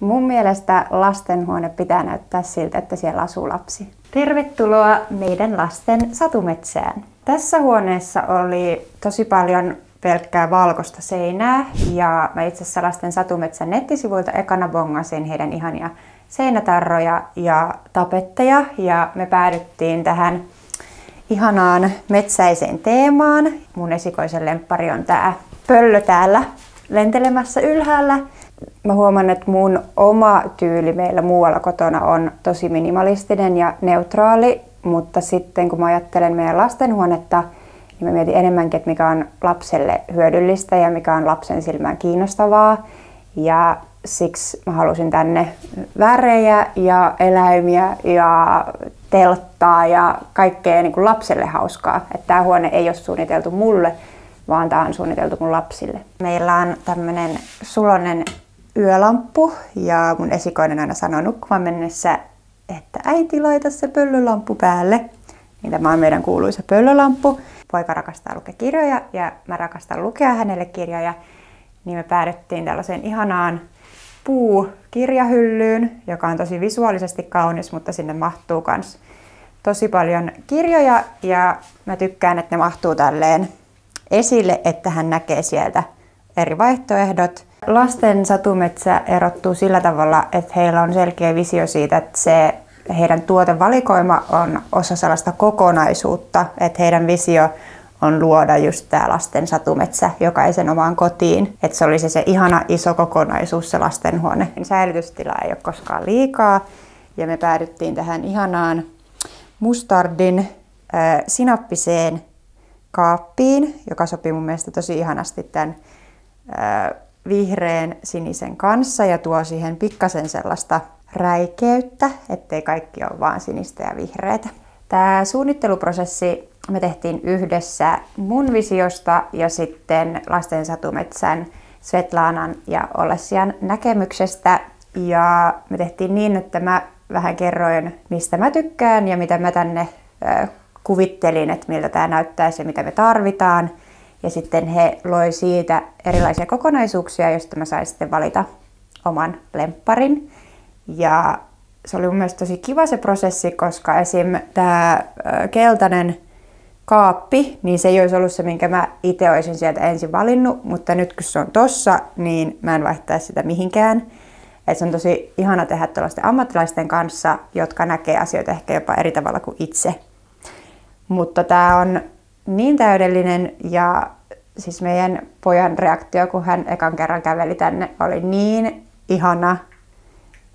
Mun mielestä lastenhuone pitää näyttää siltä, että siellä asuu lapsi. Tervetuloa meidän lasten satumetsään. Tässä huoneessa oli tosi paljon pelkkää valkoista seinää ja mä itse asiassa Lasten satumetsän nettisivuilta ekana bongasin heidän ihania seinätarroja ja tapetteja ja me päädyttiin tähän ihanaan metsäiseen teemaan. Mun esikoisen lemppari on tää pöllö täällä lentelemässä ylhäällä. Mä huomaan, että mun oma tyyli meillä muualla kotona on tosi minimalistinen ja neutraali, mutta sitten kun mä ajattelen meidän lastenhuonetta, niin mä mietin enemmänkin, että mikä on lapselle hyödyllistä ja mikä on lapsen silmään kiinnostavaa. Ja siksi mä halusin tänne värejä ja eläimiä ja telttaa ja kaikkea niin kuin lapselle hauskaa. Että tää huone ei ole suunniteltu mulle, vaan tää on suunniteltu mun lapsille. Meillä on tämmönen sulonen yölamppu ja mun esikoinen aina sanoo nukkumaan mennessä, että äiti laita se pöllölamppu päälle. Niin tämä on meidän kuuluisa pöllölamppu. Poika rakastaa lukea kirjoja ja mä rakastan lukea hänelle kirjoja. Niin me päädyttiin tällaiseen ihanaan puukirjahyllyyn, joka on tosi visuaalisesti kaunis, mutta sinne mahtuu myös tosi paljon kirjoja ja mä tykkään, että ne mahtuu tälleen esille, että hän näkee sieltä eri vaihtoehdot. Lasten satumetsä erottuu sillä tavalla, että heillä on selkeä visio siitä, että se heidän tuotevalikoima on osa sellaista kokonaisuutta, että heidän visio on luoda just tämä lasten satumetsä jokaisen omaan kotiin. Että se olisi se ihana iso kokonaisuus, se lastenhuone. Säilytystila ei ole koskaan liikaa ja me päädyttiin tähän ihanaan mustardin sinappiseen kaappiin, joka sopii mun mielestä tosi ihanasti tämän vihreän sinisen kanssa ja tuo siihen pikkasen sellaista räikeyttä, ettei kaikki ole vaan sinistä ja vihreätä. Tämä suunnitteluprosessi me tehtiin yhdessä mun visiosta ja sitten Lasten satumetsän Svetlanan ja Olesian näkemyksestä. Ja me tehtiin niin, että mä vähän kerroin, mistä mä tykkään ja mitä mä tänne kuvittelin, että miltä tämä näyttäisi ja mitä me tarvitaan. Ja sitten he loi siitä erilaisia kokonaisuuksia, joista mä sain sitten valita oman lempparin. Ja se oli mun mielestä tosi kiva se prosessi, koska esim. Tämä keltainen kaappi, niin se ei olisi ollut se, minkä mä itse olisin sieltä ensin valinnut, mutta nyt kun se on tossa, niin mä en vaihtaisi sitä mihinkään. Et se on tosi ihana tehdä tällaisten ammattilaisten kanssa, jotka näkee asioita ehkä jopa eri tavalla kuin itse. Mutta tää on niin täydellinen ja siis meidän pojan reaktio, kun hän ekan kerran käveli tänne, oli niin ihana,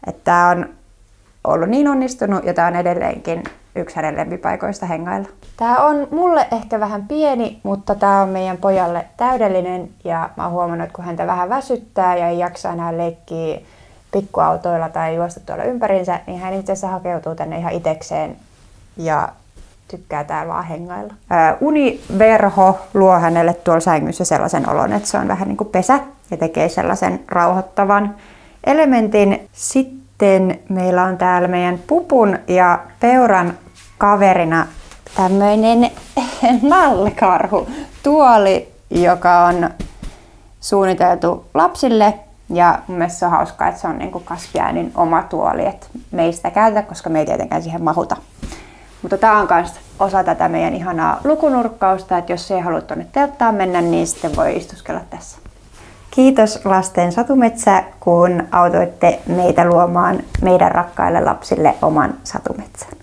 että tää on ollut niin onnistunut ja tää on edelleenkin yksi hänen lempipaikoista hengailla. Tää on mulle ehkä vähän pieni, mutta tää on meidän pojalle täydellinen ja mä oon huomannut, että kun häntä vähän väsyttää ja ei jaksa enää leikkiä pikkuautoilla tai juosta tuolla ympärinsä, niin hän itse asiassa hakeutuu tänne ihan itekseen ja tykkää täällä vaan hengailla. Univerho luo hänelle tuolla sängyssä sellaisen olon, että se on vähän niin kuin pesä ja tekee sellaisen rauhoittavan elementin. Sitten meillä on täällä meidän pupun ja peuran kaverina tämmöinen nallekarhu tuoli, joka on suunniteltu lapsille. Ja mun mielestä se on hauskaa, että se on niin kuin Kaspianin oma tuoli, että me ei sitä käytä, koska me ei tietenkään siihen mahuta. Mutta tää on myös osa tätä meidän ihanaa lukunurkkausta, että jos ei halua tuonne telttaan mennä, niin sitten voi istuskella tässä. Kiitos Lasten satumetsä, kun autoitte meitä luomaan meidän rakkaille lapsille oman satumetsän.